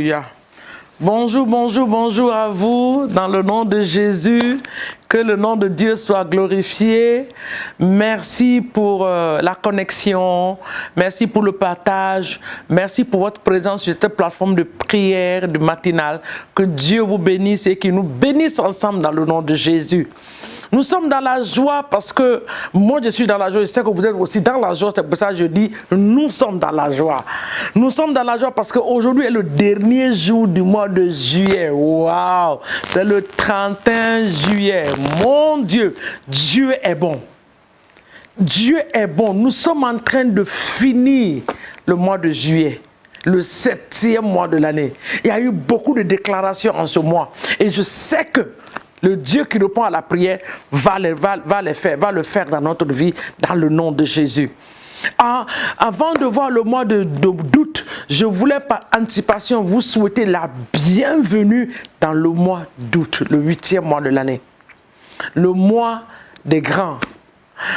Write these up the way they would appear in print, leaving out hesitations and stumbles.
Alléluia. Bonjour, bonjour, bonjour à vous, dans le nom de Jésus, que le nom de Dieu soit glorifié. Merci pour la connexion, merci pour le partage, merci pour votre présence sur cette plateforme de prière, de matinale. Que Dieu vous bénisse et qu'il nous bénisse ensemble dans le nom de Jésus. Nous sommes dans la joie parce que moi je suis dans la joie, je sais que vous êtes aussi dans la joie, c'est pour ça que je dis nous sommes dans la joie. Nous sommes dans la joie parce qu'aujourd'hui est le dernier jour du mois de juillet. Waouh! C'est le 31 juillet. Mon Dieu, Dieu est bon. Dieu est bon. Nous sommes en train de finir le mois de juillet. Le 7e mois de l'année. Il y a eu beaucoup de déclarations en ce mois. Et je sais que le Dieu qui répond à la prière va le faire dans notre vie, dans le nom de Jésus. Avant de voir le mois d'août, je voulais par anticipation vous souhaiter la bienvenue dans le mois d'août, le 8e mois de l'année. Le mois des grands,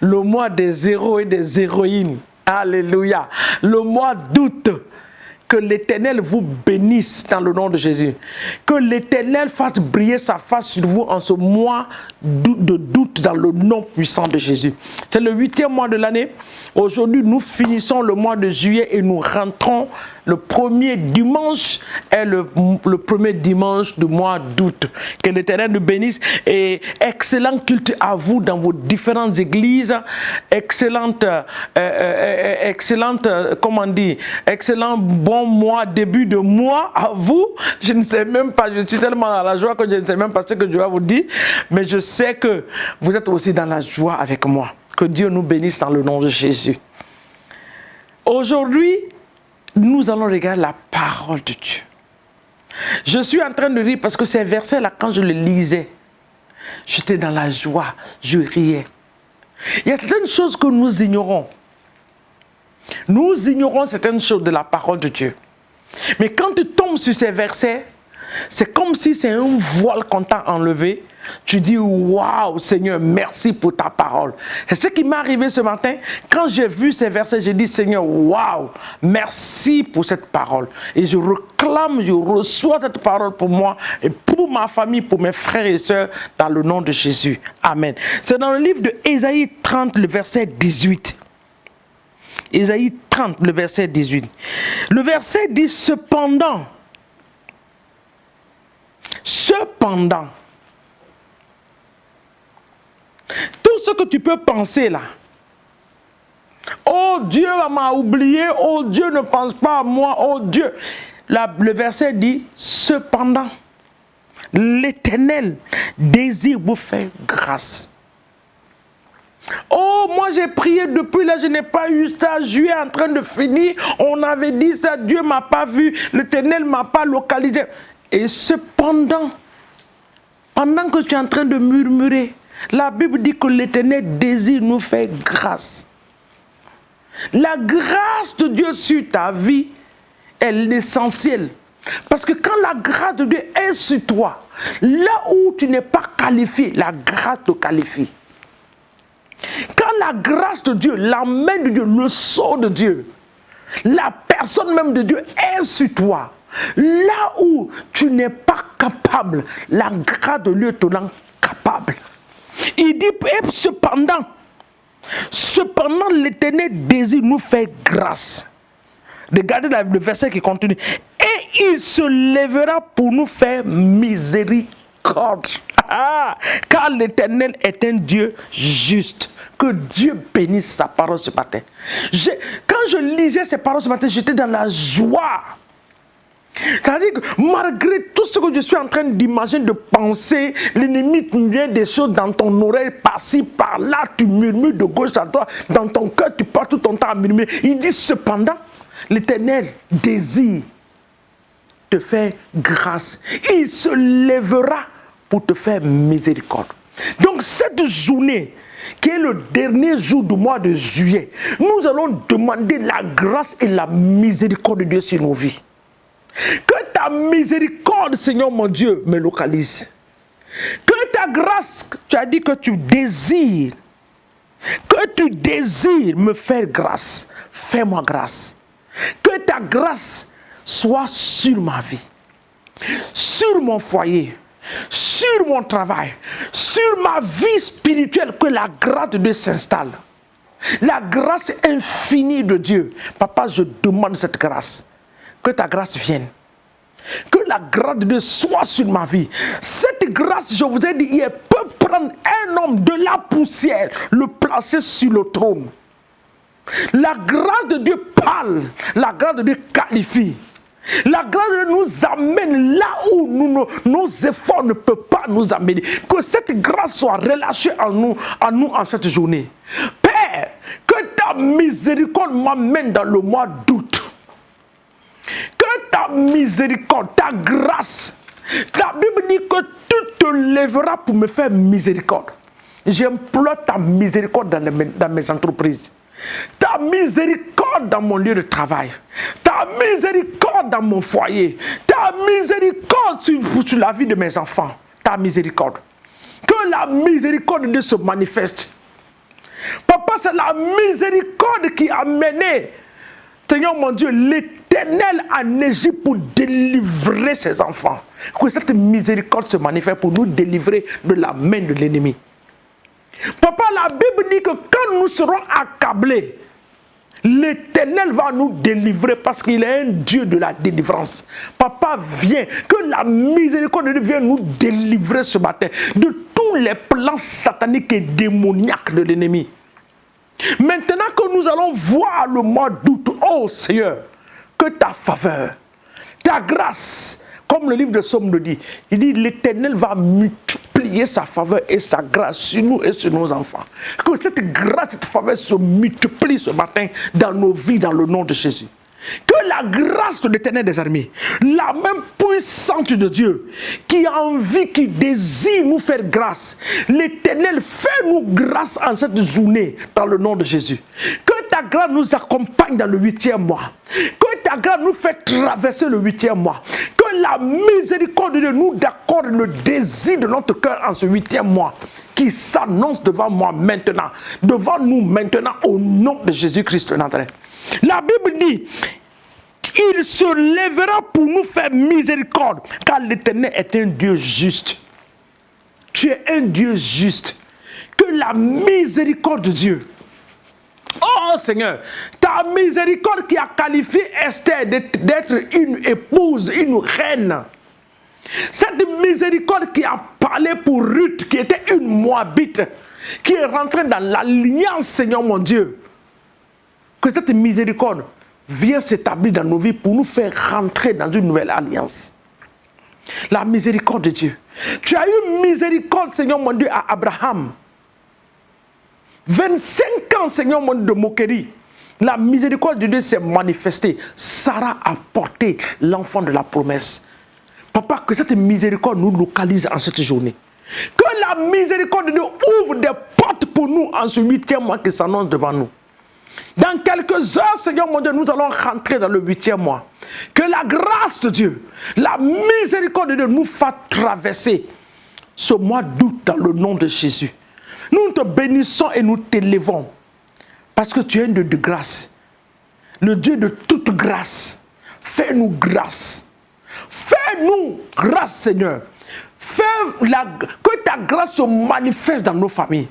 le mois des héros et des héroïnes. Alléluia. Le mois d'août. Que l'Éternel vous bénisse dans le nom de Jésus. Que l'Éternel fasse briller sa face sur vous en ce mois d'août dans le nom puissant de Jésus. C'est le 8e mois de l'année. Aujourd'hui, nous finissons le mois de juillet et nous rentrons le premier dimanche est le premier dimanche du mois d'août. Que l'Éternel nous bénisse et excellent culte à vous dans vos différentes églises. Excellent bon mois, début de mois à vous. Je ne sais même pas, je suis tellement dans la joie que je ne sais même pas ce que je vais vous dire. Mais je sais que vous êtes aussi dans la joie avec moi. Que Dieu nous bénisse dans le nom de Jésus. Aujourd'hui, nous allons regarder la parole de Dieu. Je suis en train de rire parce que ces versets-là, quand je les lisais, j'étais dans la joie, je riais. Il y a certaines choses que nous ignorons. Nous ignorons certaines choses de la parole de Dieu. Mais quand tu tombes sur ces versets, c'est comme si c'est un voile qu'on t'a enlevé. Tu dis, waouh Seigneur, merci pour ta parole. C'est ce qui m'est arrivé ce matin. Quand j'ai vu ces versets, j'ai dit, Seigneur, waouh, merci pour cette parole. Et je réclame, je reçois cette parole pour moi et pour ma famille, pour mes frères et sœurs, dans le nom de Jésus. Amen. C'est dans le livre de Ésaïe 30, le verset 18. Ésaïe 30, le verset 18. Le verset dit, cependant, tout ce que tu peux penser là, oh Dieu m'a oublié, oh Dieu ne pense pas à moi, oh Dieu. Le verset dit, cependant, l'Éternel désire vous faire grâce. Oh, moi j'ai prié depuis là, je n'ai pas eu ça, juillet en train de finir, on avait dit ça, Dieu m'a pas vu, l'Éternel m'a pas localisé. Et cependant, pendant que tu es en train de murmurer, la Bible dit que l'Éternel désire nous faire grâce. La grâce de Dieu sur ta vie est l'essentiel. Parce que quand la grâce de Dieu est sur toi, là où tu n'es pas qualifié, la grâce te qualifie. Quand la grâce de Dieu, la main de Dieu, le sceau de Dieu, la personne même de Dieu est sur toi, là où tu n'es pas capable, la grâce de Dieu te rend capable. Il dit, et cependant, l'Éternel désire nous faire grâce. Regardez le verset qui continue. Et il se lèvera pour nous faire miséricorde. Car l'Éternel est un Dieu juste. Que Dieu bénisse sa parole ce matin. Quand je lisais ces paroles ce matin, j'étais dans la joie. C'est-à-dire que malgré tout ce que je suis en train d'imaginer, de penser, l'ennemi vient des choses dans ton oreille, par-ci, par-là, tu murmures de gauche à droite, dans ton cœur, tu passes tout ton temps à murmurer. Il dit cependant, l'Éternel désire te faire grâce. Il se lèvera pour te faire miséricorde. Donc cette journée, qui est le dernier jour du mois de juillet, nous allons demander la grâce et la miséricorde de Dieu sur nos vies. Que ta miséricorde, Seigneur mon Dieu, me localise. Que ta grâce, tu as dit que tu désires me faire grâce. Fais-moi grâce. Que ta grâce soit sur ma vie, sur mon foyer, sur mon travail, sur ma vie spirituelle, que la grâce de Dieu s'installe. La grâce infinie de Dieu. Papa, je demande cette grâce. Que ta grâce vienne. Que la grâce de Dieu soit sur ma vie. Cette grâce, je vous ai dit hier, peut prendre un homme de la poussière, le placer sur le trône. La grâce de Dieu parle. La grâce de Dieu qualifie. La grâce de Dieu nous amène là où nos efforts ne peuvent pas nous amener. Que cette grâce soit relâchée en nous en cette journée. Père, que ta miséricorde m'amène dans le mois d'août. Que ta miséricorde, ta grâce. La Bible dit que tu te lèveras pour me faire miséricorde. J'implore ta miséricorde dans mes entreprises. Ta miséricorde dans mon lieu de travail. Ta miséricorde dans mon foyer. Ta miséricorde sur la vie de mes enfants. Ta miséricorde. Que la miséricorde de Dieu se manifeste. Papa, c'est la miséricorde qui a mené, Seigneur mon Dieu, l'Éternel en Égypte pour délivrer ses enfants. Que cette miséricorde se manifeste pour nous délivrer de la main de l'ennemi. Papa, la Bible dit que quand nous serons accablés, l'Éternel va nous délivrer parce qu'il est un Dieu de la délivrance. Papa, viens, que la miséricorde de Dieu vienne nous délivrer ce matin de tous les plans sataniques et démoniaques de l'ennemi. Maintenant que nous allons voir le mois d'août, oh Seigneur, que ta faveur, ta grâce, comme le livre de Somme le dit, il dit l'Éternel va multiplier sa faveur et sa grâce sur nous et sur nos enfants. Que cette grâce, cette faveur se multiplie ce matin dans nos vies, dans le nom de Jésus. Que la grâce de l'Éternel des armées, la même puissante de Dieu, qui a envie, qui désire nous faire grâce, l'Éternel fait nous grâce en cette journée, dans le nom de Jésus. Que ta grâce nous accompagne dans le 8e mois. Que ta grâce nous fait traverser le 8e mois. Que la miséricorde de Dieu nous accorde le désir de notre cœur en ce 8e mois, qui s'annonce devant moi maintenant, devant nous maintenant, au nom de Jésus-Christ de Nazareth. La Bible dit, il se lèvera pour nous faire miséricorde, car l'Éternel est un Dieu juste. Tu es un Dieu juste. Que la miséricorde de Dieu, oh Seigneur, ta miséricorde qui a qualifié Esther d'être une épouse, une reine. Cette miséricorde qui a parlé pour Ruth, qui était une Moabite, qui est rentrée dans l'alliance, Seigneur mon Dieu. Que cette miséricorde vienne s'établir dans nos vies pour nous faire rentrer dans une nouvelle alliance. La miséricorde de Dieu. Tu as eu miséricorde, Seigneur mon Dieu, à Abraham. 25 ans, Seigneur mon Dieu, de moquerie. La miséricorde de Dieu s'est manifestée. Sarah a porté l'enfant de la promesse. Papa, que cette miséricorde nous localise en cette journée. Que la miséricorde de Dieu ouvre des portes pour nous en ce 8e mois qui s'annonce devant nous. Dans quelques heures, Seigneur mon Dieu, nous allons rentrer dans le 8e mois. Que la grâce de Dieu, la miséricorde de Dieu nous fasse traverser ce mois d'août dans le nom de Jésus. Nous te bénissons et nous t'élevons parce que tu es un Dieu de grâce. Le Dieu de toute grâce. Fais-nous grâce. Fais-nous grâce, Seigneur. Que ta grâce se manifeste dans nos familles.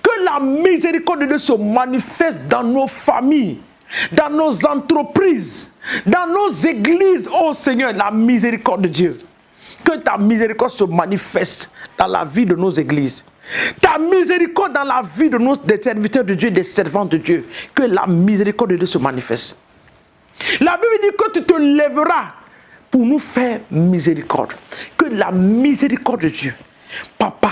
Que la miséricorde de Dieu se manifeste dans nos familles, dans nos entreprises, dans nos églises. Oh Seigneur, la miséricorde de Dieu. Que ta miséricorde se manifeste dans la vie de nos églises. Ta miséricorde dans la vie des serviteurs de Dieu, des servants de Dieu. Que la miséricorde de Dieu se manifeste. La Bible dit que tu te lèveras pour nous faire miséricorde. Que la miséricorde de Dieu, Papa,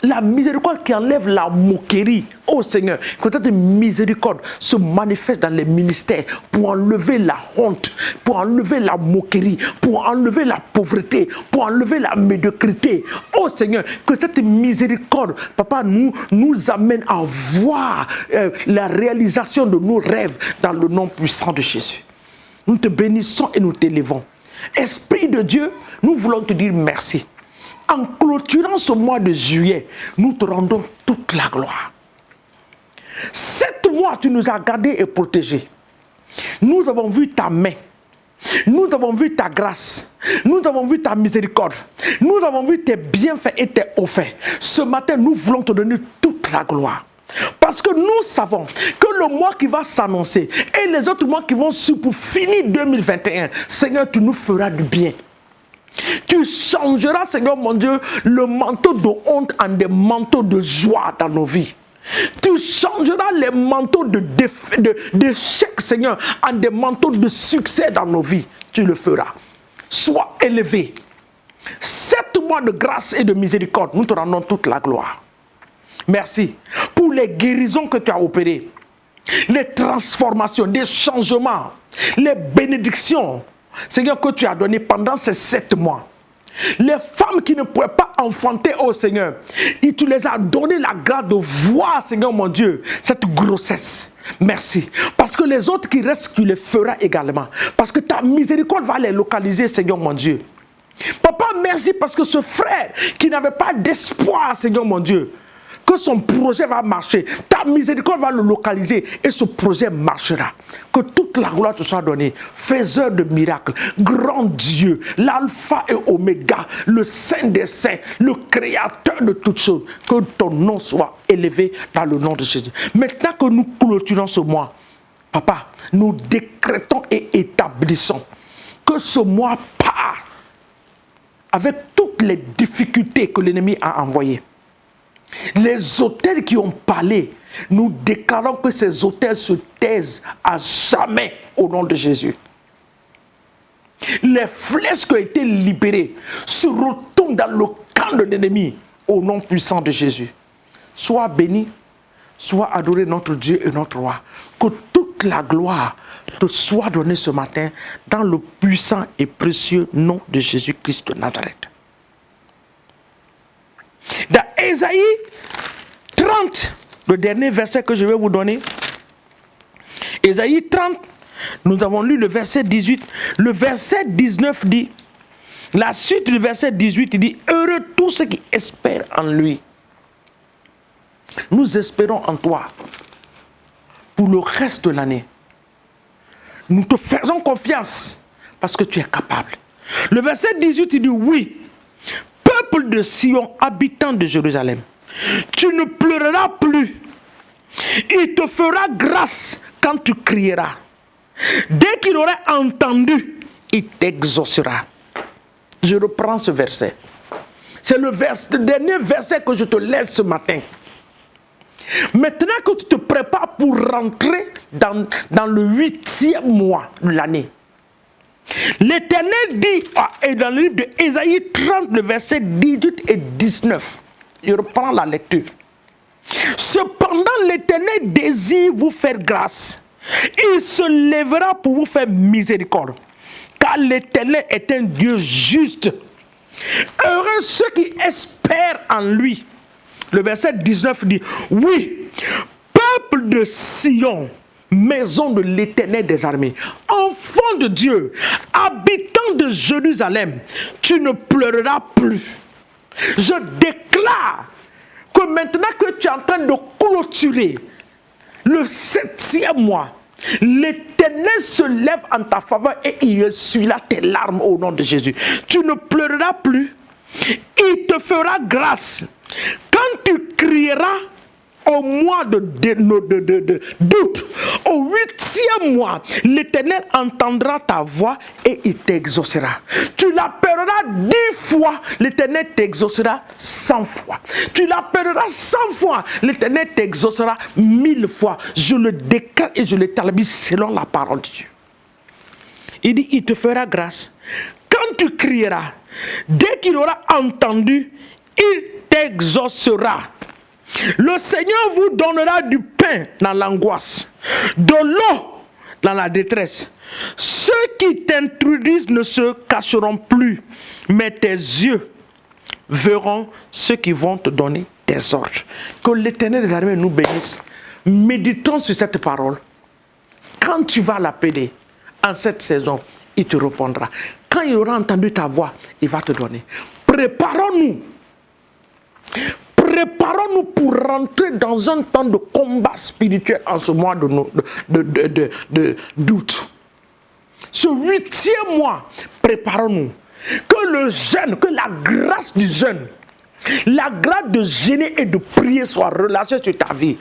la miséricorde qui enlève la moquerie, oh Seigneur, que cette miséricorde se manifeste dans les ministères pour enlever la honte, pour enlever la moquerie, pour enlever la pauvreté, pour enlever la médiocrité. Oh Seigneur, que cette miséricorde, Papa, nous amène à voir la réalisation de nos rêves dans le nom puissant de Jésus. Nous te bénissons et nous t'élevons. Esprit de Dieu, nous voulons te dire merci. En clôturant ce mois de juillet, nous te rendons toute la gloire. 7 mois, tu nous as gardés et protégés. Nous avons vu ta main Nous avons vu ta grâce. Nous avons vu ta miséricorde. Nous avons vu tes bienfaits et tes hauts faits. Ce matin, nous voulons te donner toute la gloire. Parce que nous savons que le mois qui va s'annoncer et les autres mois qui vont suivre pour finir 2021, Seigneur, tu nous feras du bien. Tu changeras, Seigneur mon Dieu, le manteau de honte en des manteaux de joie dans nos vies. Tu changeras les manteaux d'échec, Seigneur, en des manteaux de succès dans nos vies. Tu le feras. Sois élevé. 7 mois de grâce et de miséricorde, nous te rendons toute la gloire. Merci pour les guérisons que tu as opérées, les transformations, des changements, les bénédictions, Seigneur, que tu as données pendant ces 7 mois. Les femmes qui ne pouvaient pas enfanter, oh Seigneur, et tu les as donné la grâce de voir, Seigneur mon Dieu, cette grossesse. Merci. Parce que les autres qui restent, tu les feras également. Parce que ta miséricorde va les localiser, Seigneur mon Dieu. Papa, merci parce que ce frère qui n'avait pas d'espoir, Seigneur mon Dieu, que son projet va marcher. Ta miséricorde va le localiser et ce projet marchera. Que toute la gloire te soit donnée. Faiseur de miracles, grand Dieu, l'alpha et oméga, le saint des saints, le créateur de toutes choses. Que ton nom soit élevé dans le nom de Jésus. Maintenant que nous clôturons ce mois, Papa, nous décrétons et établissons que ce mois part avec toutes les difficultés que l'ennemi a envoyées. Les autels qui ont parlé, nous déclarons que ces autels se taisent à jamais au nom de Jésus. Les flèches qui ont été libérées se retournent dans le camp de l'ennemi au nom puissant de Jésus. Sois béni, sois adoré notre Dieu et notre roi. Que toute la gloire te soit donnée ce matin dans le puissant et précieux nom de Jésus-Christ de Nazareth. Dans Ésaïe 30, le dernier verset que je vais vous donner, Ésaïe 30, nous avons lu le verset 18, le verset 19 dit, la suite du verset 18 il dit, heureux tous ceux qui espèrent en lui. Nous espérons en toi pour le reste de l'année. Nous te faisons confiance parce que tu es capable. Le verset 18 il dit, oui, peuple de Sion, habitant de Jérusalem, tu ne pleureras plus. Il te fera grâce quand tu crieras. Dès qu'il aura entendu, il t'exaucera. Je reprends ce verset. C'est le dernier verset que je te laisse ce matin. Maintenant que tu te prépares pour rentrer dans le 8e mois de l'année, l'Éternel dit, dans le livre de Ésaïe 30, le verset 18 et 19, je reprends la lecture. Cependant, l'Éternel désire vous faire grâce. Il se lèvera pour vous faire miséricorde. Car l'Éternel est un Dieu juste. Heureux ceux qui espèrent en lui. Le verset 19 dit, oui, peuple de Sion, maison de l'Éternel des armées, enfant de Dieu, habitant de Jérusalem, tu ne pleureras plus. Je déclare que maintenant que tu es en train de clôturer le 7e mois, l'Éternel se lève en ta faveur et il essuiera tes larmes au nom de Jésus. Tu ne pleureras plus. Il te fera grâce. Quand tu crieras au mois d'août, au 8e mois, l'Éternel entendra ta voix et il t'exaucera. Tu l'appelleras 10 fois, l'Éternel t'exaucera 100 fois. Tu l'appelleras 100 fois, l'Éternel t'exaucera 1000 fois. Je le déclare et je l'établis selon la parole de Dieu. Il dit, il te fera grâce. Quand tu crieras, dès qu'il aura entendu, il t'exaucera. Le Seigneur vous donnera du pain dans l'angoisse, de l'eau dans la détresse. Ceux qui t'introduisent ne se cacheront plus, mais tes yeux verront ceux qui vont te donner des ordres. Que l'Éternel des armées nous bénisse. Méditons sur cette parole. Quand tu vas l'appeler en cette saison, il te répondra. Quand il aura entendu ta voix, il va te donner. Préparons-nous. Préparons-nous pour rentrer dans un temps de combat spirituel en ce mois d'août. ce 8e mois, préparons-nous. Que le jeûne, que la grâce du jeûne, la grâce de jeûner et de prier soit relâchée sur ta vie.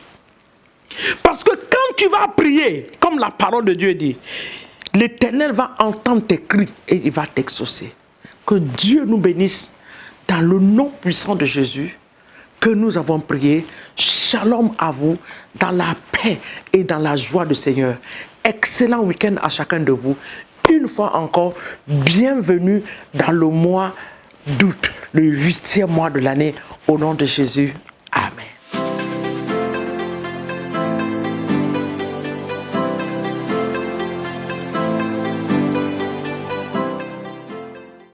Parce que quand tu vas prier, comme la parole de Dieu dit, l'Éternel va entendre tes cris et il va t'exaucer. Que Dieu nous bénisse dans le nom puissant de Jésus que nous avons prié. Shalom à vous dans la paix et dans la joie du Seigneur. Excellent week-end à chacun de vous. Une fois encore, bienvenue dans le mois d'août, le 8e mois de l'année, au nom de Jésus.